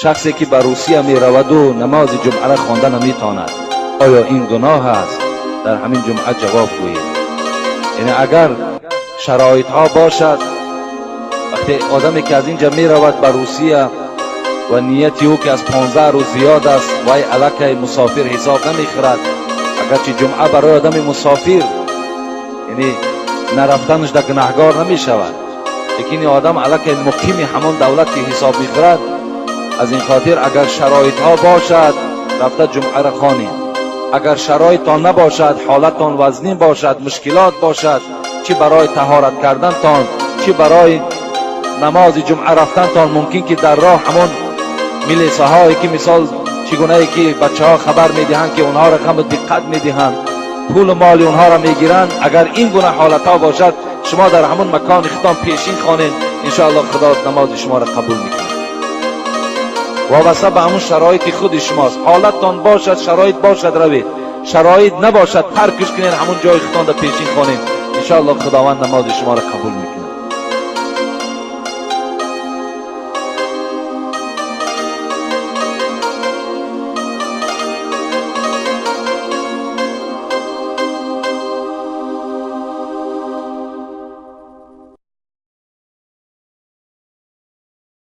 شخصی که به روسیه می رود و نماز جمعه را خوانده نمی تواند، آیا این گناه است؟ در همین جمعه جواب گویید. یعنی اگر شرایط ها باشد، وقتی آدمی که از اینجا می رود به روسیه و نیتی او که از 15 روز زیاد است، وای علاقه مسافر حساب نمی خورد. اگرچه جمعه برای آدم مسافر یعنی نرفتنش در گناهگار نمی شود، لیکن آدم علاقه مقیم همون دولت که حساب می خورد. از این خاطر اگر شرایط ها باشد رفته جمعه را خوانید. اگر شرایط تان نباشد، حالت تان وزنی باشد، مشکلات باشد، چی برای طهارت کردن تان، چی برای نماز جمعه رفتن تان، ممکن که در راه همون ملیسه هایی که مثال چگونه که بچه ها خبر می دهند که اونها را کم دقت می دهند، پول و مال اونها را می گیرند، اگر این گونه حالت ها باشد شما در همون مکان ختام پیشین خوانید، انشاءالله خدا نماز شما را قبول میکنه. وابسته به همون شرایط خود شماست. حالتتان باشد، شرایط باشد روید، شرایط نباشد ترکش کنین، همون جای ختام در پیشین خوانید، انشاءالله خداوند نماز شما را قبول میکنه.